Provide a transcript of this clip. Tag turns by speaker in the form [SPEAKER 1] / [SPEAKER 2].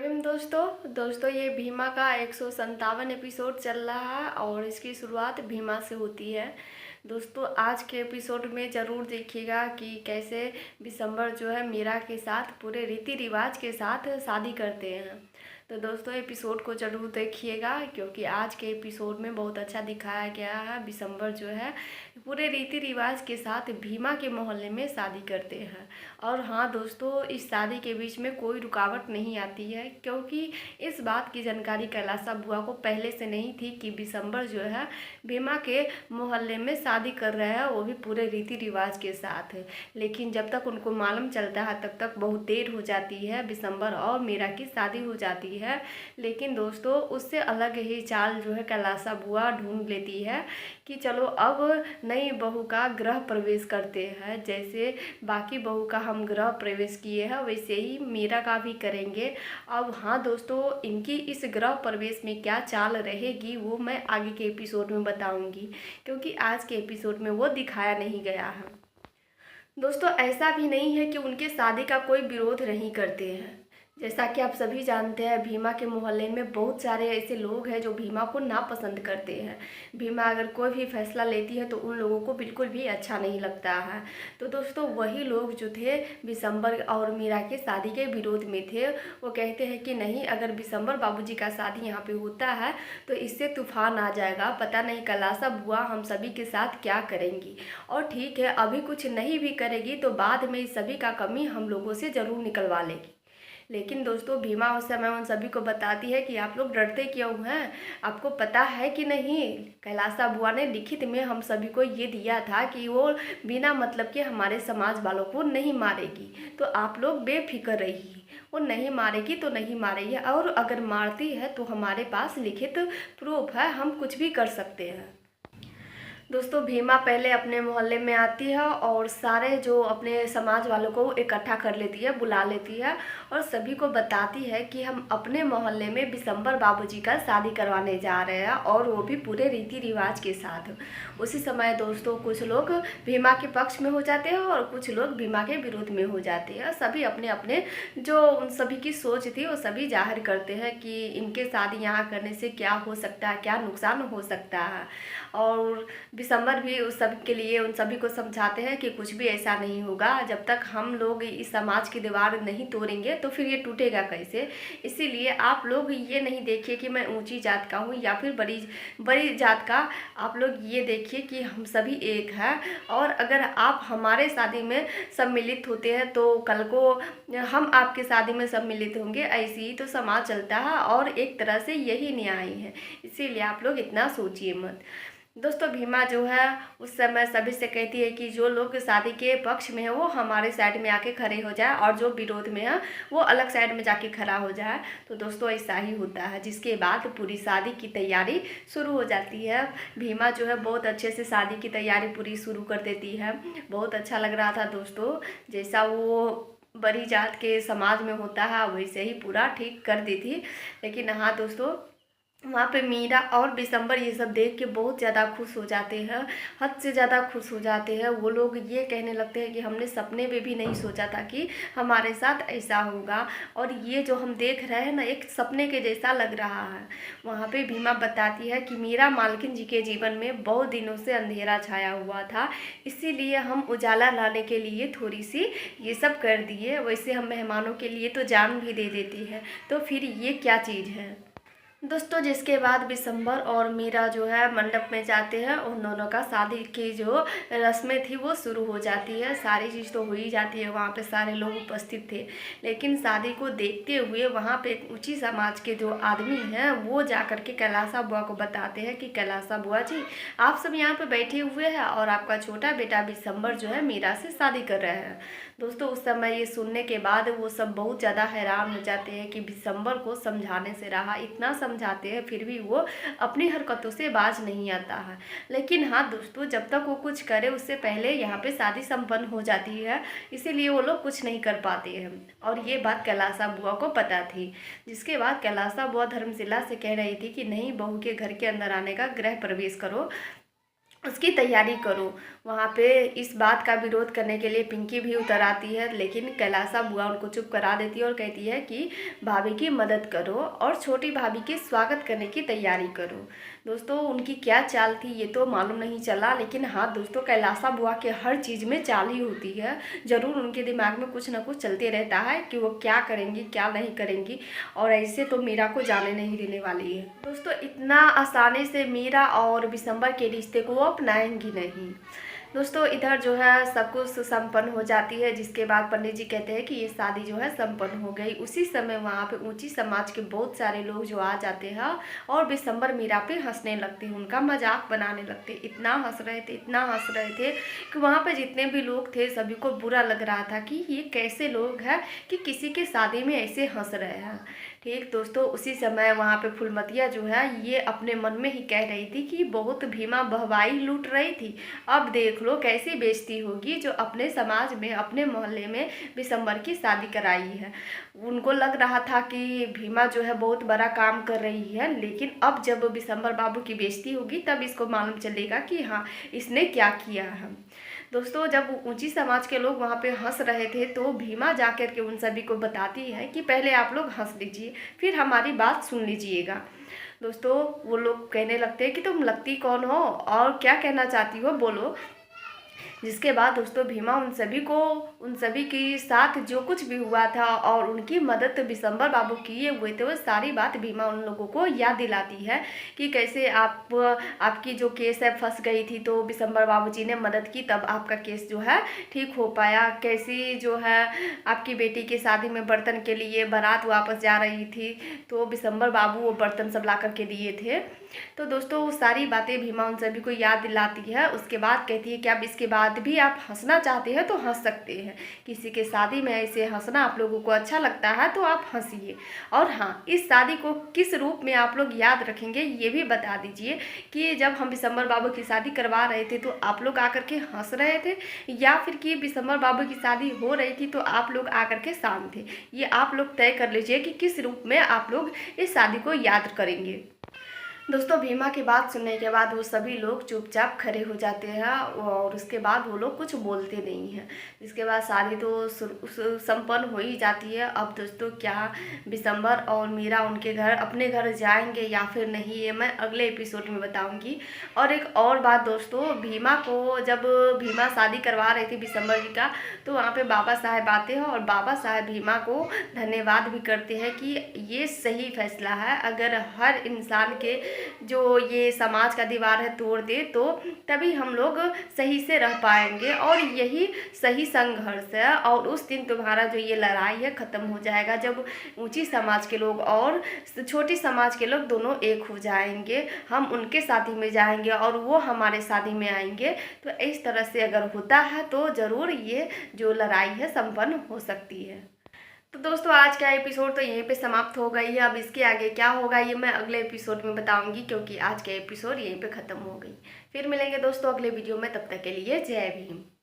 [SPEAKER 1] एवं दोस्तों ये भीमा का 157 एपिसोड चल रहा है और इसकी शुरुआत भीमा से होती है। दोस्तों आज के एपिसोड में ज़रूर देखिएगा कि कैसे विशंबर जो है मीरा के साथ पूरे रीति रिवाज के साथ शादी करते हैं। तो दोस्तों एपिसोड को ज़रूर देखिएगा क्योंकि आज के एपिसोड में बहुत अच्छा दिखाया गया है। विशंबर जो है पूरे रीति रिवाज के साथ भीमा के मोहल्ले में शादी करते हैं। और हाँ दोस्तों, इस शादी के बीच में कोई रुकावट नहीं आती है क्योंकि इस बात की जानकारी कैलासा बुआ को पहले से नहीं थी कि विशंबर जो है भीमा के मोहल्ले में शादी कर रहे हैं, वो भी पूरे रीति रिवाज के साथ। लेकिन जब तक उनको मालूम चलता है तब तक बहुत देर हो जाती है, विशंबर और मीरा की शादी हो जाती है। लेकिन दोस्तों उससे अलग ही चाल जो है कैलासा बुआ ढूंढ लेती है कि चलो अब नई बहू का गृह प्रवेश करते हैं। जैसे बाकी बहू का हम गृह प्रवेश किए हैं वैसे ही मीरा का भी करेंगे। अब हाँ दोस्तों, इनकी इस गृह प्रवेश में क्या चाल रहेगी वो मैं आगे के एपिसोड में बताऊंगी क्योंकि आज के एपिसोड में वो दिखाया नहीं गया है। दोस्तों ऐसा भी नहीं है कि उनके शादी का कोई विरोध नहीं करते हैं। जैसा कि आप सभी जानते हैं भीमा के मोहल्ले में बहुत सारे ऐसे लोग हैं जो भीमा को नापसंद करते हैं। भीमा अगर कोई भी फैसला लेती है तो उन लोगों को बिल्कुल भी अच्छा नहीं लगता है। तो दोस्तों वही लोग जो थे विशंबर और मीरा के शादी के विरोध में थे, वो कहते हैं कि नहीं, अगर विशंबर बाबूजी का शादी यहाँ पे होता है तो इससे तूफान आ जाएगा, पता नहीं कैलासा बुआ हम सभी के साथ क्या करेंगी। और ठीक है, अभी कुछ नहीं भी करेगी तो बाद में इस सभी का कमी हम लोगों से ज़रूर निकलवा लेगी। लेकिन दोस्तों भीमा उस समय उन सभी को बताती है कि आप लोग डरते क्यों हैं, आपको पता है कि नहीं, कैलासा बुआ ने लिखित में हम सभी को ये दिया था कि वो बिना मतलब के हमारे समाज वालों को नहीं मारेगी, तो आप लोग बेफिक्र रहिए, वो नहीं मारेगी तो नहीं मारेगी, और अगर मारती है तो हमारे पास लिखित प्रूफ है, हम कुछ भी कर सकते हैं। दोस्तों भीमा पहले अपने मोहल्ले में आती है और सारे जो अपने समाज वालों को इकट्ठा कर लेती है, बुला लेती है और सभी को बताती है कि हम अपने मोहल्ले में विशंबर बाबूजी का शादी करवाने जा रहे हैं और वो भी पूरे रीति रिवाज के साथ। उसी समय दोस्तों कुछ लोग भीमा के पक्ष में हो जाते हैं और कुछ लोग भीमा के विरोध में हो जाते हैं। सभी अपने अपने जो उन सभी की सोच थी वो सभी जाहिर करते हैं कि इनके शादी यहाँ करने से क्या हो सकता है, क्या नुकसान हो सकता है। और विशंबर भी उस सब के लिए उन सभी को समझाते हैं कि कुछ भी ऐसा नहीं होगा, जब तक हम लोग इस समाज की दीवार नहीं तोड़ेंगे तो फिर ये टूटेगा कैसे। इसीलिए आप लोग ये नहीं देखिए कि मैं ऊंची जात का हूँ या फिर बड़ी जात का, आप लोग ये देखिए कि हम सभी एक हैं। और अगर आप हमारे शादी में सम्मिलित होते हैं तो कल को हम आपके शादी में सम्मिलित होंगे, ऐसे ही तो समाज चलता है और एक तरह से यही न्याय है। इसीलिए आप लोग इतना सोचिए मत। दोस्तों भीमा जो है उस समय सभी से कहती है कि जो लोग शादी के पक्ष में है वो हमारे साइड में आके खड़े हो जाए और जो विरोध में है वो अलग साइड में जाके खड़ा हो जाए। तो दोस्तों ऐसा ही होता है, जिसके बाद पूरी शादी की तैयारी शुरू हो जाती है। भीमा जो है बहुत अच्छे से शादी की तैयारी पूरी शुरू कर देती है। बहुत अच्छा लग रहा था दोस्तों, जैसा वो बड़ी जात के समाज में होता है वैसे ही पूरा ठीक कर दी थी। लेकिन हाँ दोस्तों, वहाँ पे मीरा और विशंबर ये सब देख के बहुत ज़्यादा खुश हो जाते हैं, हद से ज़्यादा खुश हो जाते हैं। वो लोग ये कहने लगते हैं कि हमने सपने में भी नहीं सोचा था कि हमारे साथ ऐसा होगा, और ये जो हम देख रहे हैं ना एक सपने के जैसा लग रहा है। वहाँ पे भीमा बताती है कि मीरा मालकिन जी के जीवन में बहुत दिनों से अंधेरा छाया हुआ था, इसीलिए हम उजाला लाने के लिए थोड़ी सी ये सब कर दिए, वैसे हम मेहमानों के लिए तो जान भी दे देती है, तो फिर ये क्या चीज़ है। दोस्तों जिसके बाद विशंबर और मीरा जो है मंडप में जाते हैं, उन दोनों का शादी की जो रस्में थी वो शुरू हो जाती है। सारी चीज़ तो हो ही जाती है, वहाँ पे सारे लोग उपस्थित थे। लेकिन शादी को देखते हुए वहाँ पे ऊंची समाज के जो आदमी हैं वो जा कर के कैलासा बुआ को बताते हैं कि कैलासा बुआ जी, आप सब यहाँ पे बैठे हुए हैं और आपका छोटा बेटा विशंबर जो है मीरा से शादी कर रहे हैं। दोस्तों उस समय ये सुनने के बाद वो सब बहुत ज़्यादा हैरान हो जाते हैं कि विशंबर को समझाने से रहा, इतना समझाते हैं फिर भी वो अपनी हरकतों से बाज नहीं आता है। लेकिन हाँ दोस्तों, जब तक वो कुछ करे उससे पहले यहाँ पे शादी संपन्न हो जाती है, इसीलिए वो लोग कुछ नहीं कर पाते हैं। और ये बात कैलासा बुआ को पता थी, जिसके बाद कैलासा बुआ धर्मशिला से कह रही थी कि नहीं, बहू के घर के अंदर आने का गृह प्रवेश करो उसकी तैयारी करो। वहाँ पे इस बात का विरोध करने के लिए पिंकी भी उतर आती है, लेकिन कैलासा बुआ उनको चुप करा देती है और कहती है कि भाभी की मदद करो और छोटी भाभी के स्वागत करने की तैयारी करो। दोस्तों उनकी क्या चाल थी ये तो मालूम नहीं चला, लेकिन हाँ दोस्तों कैलासा बुआ के हर चीज़ में चाल ही होती है। ज़रूर उनके दिमाग में कुछ ना कुछ चलते रहता है कि वो क्या करेंगी क्या नहीं करेंगी, और ऐसे तो मीरा को जाने नहीं देने वाली है। दोस्तों इतना आसानी से मीरा और बिशंबर के रिश्ते को वो अपनाएंगी नहीं। दोस्तों इधर जो है सब कुछ संपन्न हो जाती है, जिसके बाद पंडित जी कहते हैं कि ये शादी जो है संपन्न हो गई। उसी समय वहाँ पे ऊंची समाज के बहुत सारे लोग जो आ जाते हैं और बिशंबर मीरा पे हंसने लगते हैं, उनका मजाक बनाने लगते हैं। इतना हंस रहे थे इतना हंस रहे थे कि वहाँ पे जितने भी लोग थे सभी को बुरा लग रहा था कि ये कैसे लोग हैं कि किसी के शादी में ऐसे हंस रहे हैं। ठीक दोस्तों उसी समय वहाँ पे फूलमतिया जो है ये अपने मन में ही कह रही थी कि बहुत भीमा बहवाई लूट रही थी, अब देख लो कैसी बेइज्जती होगी जो अपने समाज में अपने मोहल्ले में बिशंबर की शादी कराई है। उनको लग रहा था कि भीमा जो है बहुत बड़ा काम कर रही है, लेकिन अब जब बिशंबर बाबू की बेइज्जती होगी तब इसको मालूम चलेगा कि हाँ इसने क्या किया है। दोस्तों जब ऊंची समाज के लोग वहाँ पे हंस रहे थे तो भीमा जाकर के उन सभी को बताती है कि पहले आप लोग हंस लीजिए फिर हमारी बात सुन लीजिएगा। दोस्तों वो लोग कहने लगते हैं कि तुम लगती कौन हो और क्या कहना चाहती हो बोलो। जिसके बाद दोस्तों भीमा उन सभी के साथ जो कुछ भी हुआ था और उनकी मदद बिशंबर बाबू किए हुए थे वो सारी बात भीमा उन लोगों को याद दिलाती है कि कैसे आपकी जो केस है फंस गई थी तो बिशंबर बाबू जी ने मदद की तब आपका केस जो है ठीक हो पाया। कैसी जो है आपकी बेटी की शादी में बर्तन के लिए बारात वापस जा रही थी तो बिशंबर बाबू वो बर्तन सब ला करके दिए थे। तो दोस्तों वो सारी बातें भीमा उन सभी को याद दिलाती है। उसके बाद कहती है कि अब इसके बाद भी आप हंसना चाहते हैं तो हंस सकते हैं, किसी के शादी में ऐसे हंसना आप लोगों को अच्छा लगता है तो आप हंसिए। और हाँ इस शादी को किस रूप में आप लोग याद रखेंगे ये भी बता दीजिए कि जब हम बिशंबर बाबू की शादी करवा रहे थे तो आप लोग आकर के हंस रहे थे, या फिर कि बिशंबर बाबू की शादी हो रही थी तो आप लोग आकर के शांत थे। ये आप लोग तय कर लीजिए कि किस रूप में आप लोग इस शादी को याद करेंगे। दोस्तों भीमा की बात सुनने के बाद वो सभी लोग चुपचाप खड़े हो जाते हैं और उसके बाद वो लोग कुछ बोलते नहीं हैं। इसके बाद शादी तो संपन्न हो ही जाती है। अब दोस्तों क्या बिशंबर और मीरा उनके घर अपने घर जाएंगे या फिर नहीं ये मैं अगले एपिसोड में बताऊंगी। और एक और बात दोस्तों भीमा को जब भीमा शादी करवा रही थी बिशंबर जी का तो वहाँ पे बाबा साहब आते हैं और बाबा साहब भीमा को धन्यवाद भी करते हैं कि ये सही फैसला है, अगर हर इंसान के जो ये समाज का दीवार है तोड़ दे तो तभी हम लोग सही से रह पाएंगे और यही सही संघर्ष है। और उस दिन तुम्हारा जो ये लड़ाई है ख़त्म हो जाएगा जब ऊंची समाज के लोग और छोटी समाज के लोग दोनों एक हो जाएंगे, हम उनके शादी में जाएंगे और वो हमारे शादी में आएंगे। तो इस तरह से अगर होता है तो ज़रूर ये जो लड़ाई है संपन्न हो सकती है। तो दोस्तों आज का एपिसोड तो यहीं पे समाप्त हो गई है। अब इसके आगे क्या होगा ये मैं अगले एपिसोड में बताऊंगी, क्योंकि आज का एपिसोड यहीं पे ख़त्म हो गई। फिर मिलेंगे दोस्तों अगले वीडियो में, तब तक के लिए जय भीम।